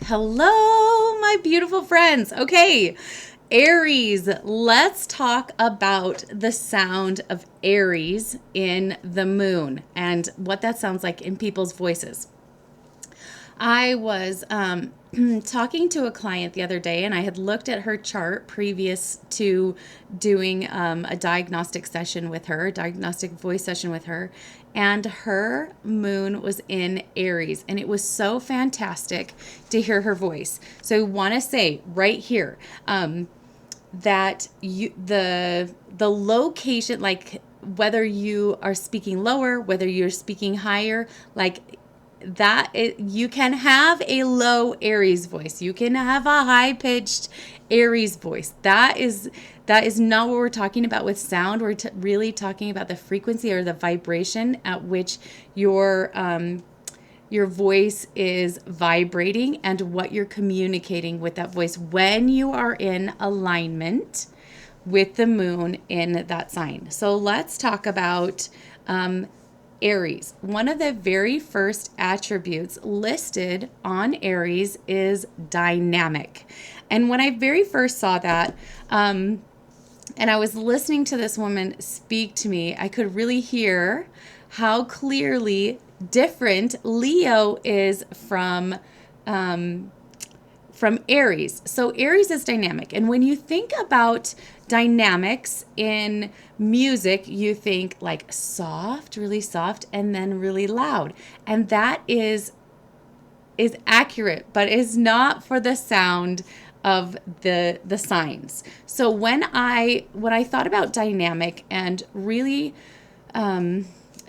Hello, my beautiful friends. Okay, Aries, let's talk about the sound of Aries in the moon and what that sounds like in people's voices. I was talking to a client the other day, and I had looked at her chart previous to doing a diagnostic session with her, a diagnostic voice session with her. And her moon was in Aries, and it was so fantastic to hear her voice. So I want to say right here that the location, like whether you are speaking lower, whether you're speaking higher, like you can have a low Aries voice. You can have a high pitched Aries voice. That is not what we're talking about with sound. We're really talking about the frequency or the vibration at which your voice is vibrating and what you're communicating with that voice when you are in alignment with the moon in that sign. So let's talk about Aries. One of the very first attributes listed on Aries is dynamic. And when I very first saw that, and I was listening to this woman speak to me, I could really hear how clearly different Leo is from Aries. So Aries is dynamic. And when you think about dynamics in music, you think like soft, really soft, and then really loud. And that is accurate, but is not for the sound of the signs. So when I thought about dynamic and really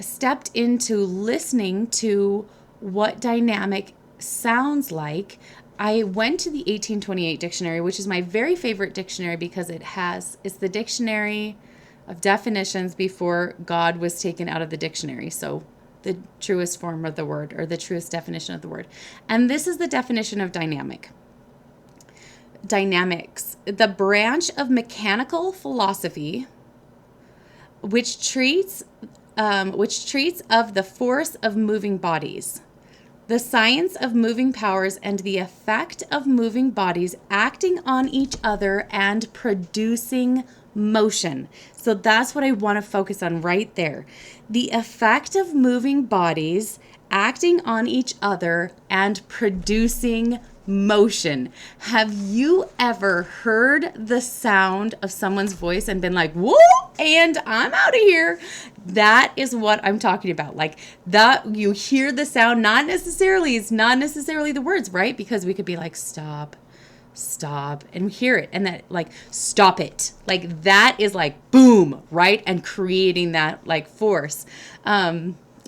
stepped into listening to what dynamic sounds like, I went to the 1828 dictionary, which is my very favorite dictionary because it's the dictionary of definitions before God was taken out of the dictionary. So the truest form of the word, or the truest definition of the word. And this is the definition of dynamic. Dynamics, the branch of mechanical philosophy which treats of the force of moving bodies, the science of moving powers, and the effect of moving bodies acting on each other and producing motion. So that's what I want to focus on right there. The effect of moving bodies acting on each other and producing motion. Have you ever heard the sound of someone's voice and been like, whoa, and I'm out of here? That is what I'm talking about. Like that, you hear the sound, it's not necessarily the words, right? Because we could be like, stop, and hear it. And that like, stop it. Like that is like, boom, right? And creating that like force.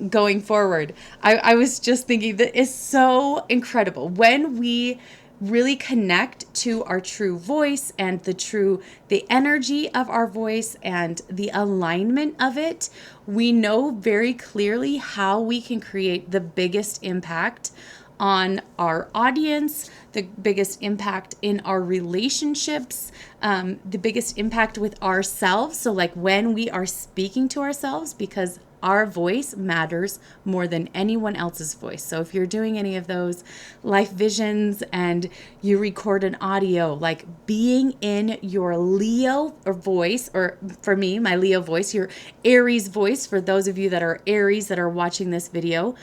Going forward, I was just thinking that is so incredible when we really connect to our true voice and the energy of our voice and the alignment of it. We know very clearly how we can create the biggest impact on our audience, the biggest impact in our relationships, the biggest impact with ourselves. So like when we are speaking to ourselves, because our voice matters more than anyone else's voice. So if you're doing any of those life visions and you record an audio, like being in your Leo or voice, or for me, my Leo voice, your Aries voice, for those of you that are Aries that are watching this video,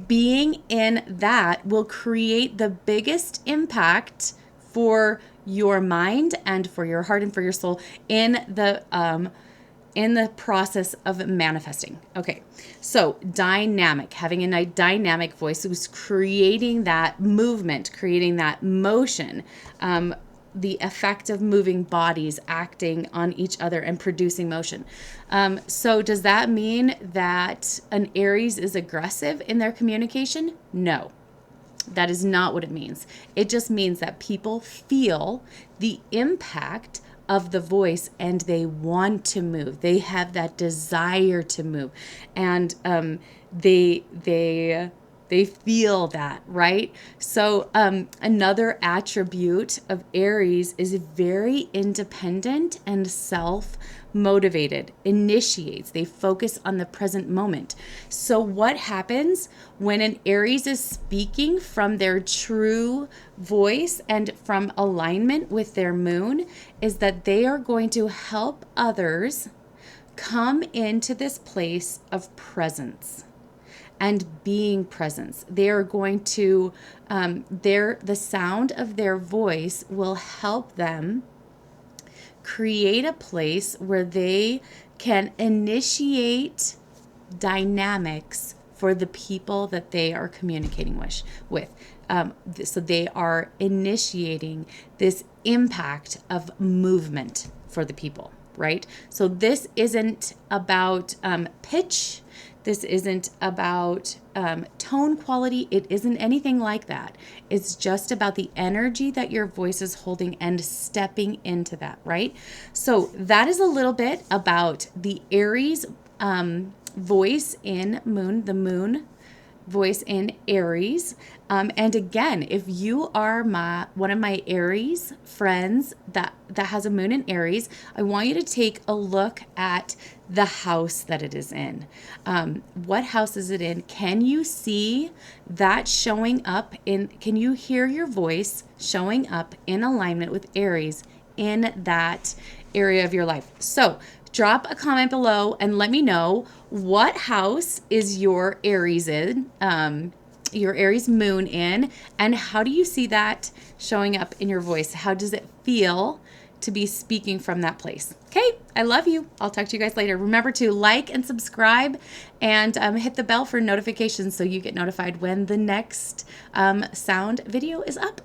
being in that will create the biggest impact for your mind and for your heart and for your soul in the process of manifesting. Okay, so dynamic, having a dynamic voice who's creating that movement, creating that motion, the effect of moving bodies acting on each other and producing motion. So does that mean that an Aries is aggressive in their communication? No. That is not what it means. It just means that people feel the impact of the voice and they want to move. They have that desire to move. And they They feel that, right? So another attribute of Aries is very independent and self-motivated, initiates. They focus on the present moment. So what happens when an Aries is speaking from their true voice and from alignment with their moon is that they are going to help others come into this place of presence and being presence. They are going to, the sound of their voice will help them create a place where they can initiate dynamics for the people that they are communicating with. So they are initiating this impact of movement for the people, right? So this isn't about pitch. This isn't about tone quality. It isn't anything like that. It's just about the energy that your voice is holding and stepping into that, right? So that is a little bit about the Aries voice in moon, the moon voice in Aries. And again, if you are one of my Aries friends that has a moon in Aries, I want you to take a look at the house that it is in. What house is it in? Can you see that showing up can you hear your voice showing up in alignment with Aries in that area of your life? So drop a comment below and let me know what house is your Aries in, your Aries moon in, and how do you see that showing up in your voice? How does it feel to be speaking from that place? Okay, I love you. I'll talk to you guys later. Remember to like and subscribe and hit the bell for notifications so you get notified when the next sound video is up.